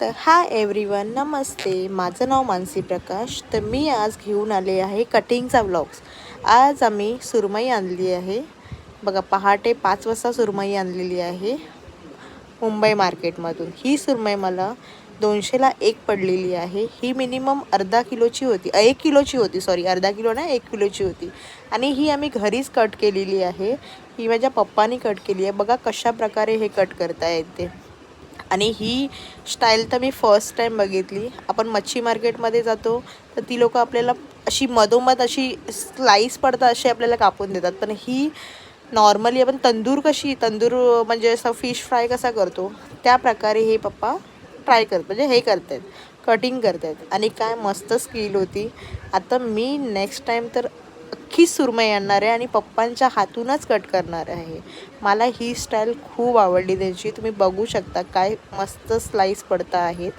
तर hi everyone, नमस्ते. माझं नाव मानसी प्रकाश. तर मी आज घेऊन आले आहे कटिंगचा व्लॉग्स. आज आम्ही सुरमई आणली आहे बघा. पहाटे 5 वाजता सुरमई आणलेली आहे मुंबई मार्केटमधून. ही सुरमई मला 200ला एक पडलेली आहे. ही मिनिमम अर्धा किलोची होती, 1 किलोची होती, सॉरी अर्धा किलो नाही 1 किलोची होती. आणि ही आम्ही घरीच कट केलेली आहे. ही माझ्या पप्पानी कट केली आहे. बघा कशा प्रकारे हे कट करता येते. आणि ही स्टाईल तर मी फर्स्ट टाईम बघितली. आपण मच्छी मार्केटमध्ये जातो तर ती लोकं आपल्याला अशी मधोमध अशी स्लाईस पडतात असे आपल्याला कापून देतात. पण ही नॉर्मली आपण तंदूर म्हणजे असं फिश फ्राय कसा करतो त्या प्रकारे हे पप्पा ट्राय करतात, म्हणजे हे करतात, कटिंग करतात. आणि काय मस्त स्किल होती. आता मी नेक्स्ट टाईम तर अख्खी सुरमई आणणार आहे आणि पप्पांच्या हातूनच कट करणार आहे. मला ही स्टाईल खूप आवडली त्यांची. तुम्ही बघू शकता काय मस्त स्लाईस पडता आहेत,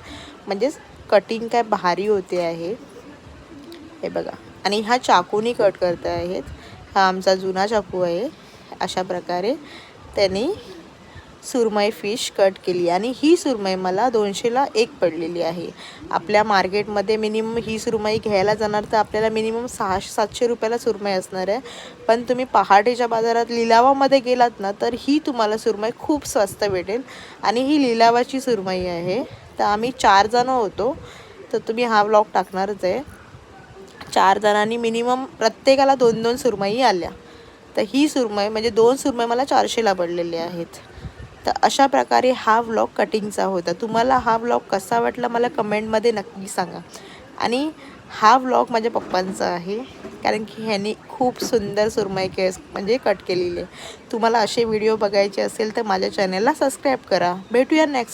म्हणजेच कटिंग काय भारी होते आहे हे बघा. आणि हा चाकूनी कट करत आहेत. हा आमचा जुना चाकू आहे. अशा प्रकारे त्यांनी सुरमई फिश कट केली. आणि ही सुरमई मला 200ला एक पडलेली आहे. आपल्या मार्केटमध्ये मिनिमम ही सुरमई घ्यायला जाणार तर आपल्याला मिनिमम 600-700 रुपयाला सुरमई असणार आहे. पण तुम्ही पहाटेच्या बाजारात लिलावामध्ये गेलात ना तर ही तुम्हाला सुरमई खूप स्वस्त भेटेल. आणि ही लिलावाची सुरमई आहे. तर आम्ही 4 जण होतो, तर तुम्ही हा व्लॉग टाकणारच आहे. 4 जणांनी मिनिमम प्रत्येकाला 2-2 सुरमई आल्या. तर ही सुरमई म्हणजे 2 सुरमई मला 400ला पडलेले आहेत. तर अशा प्रकारे हा व्लॉग कटिंगचा होता. तुम्हाला हा व्लॉग कसा वाटला मला कमेंटमध्ये नक्की सांगा. आणि हा व्लॉग माझ्या पप्पांचा आहे, कारण की ह्यांनी खूप सुंदर सुरमई म्हणजे कट केलेली आहे. तुम्हाला असे व्हिडिओ बघायचे असेल तर माझ्या चॅनलला सबस्क्राईब करा. भेटूया नेक्स्ट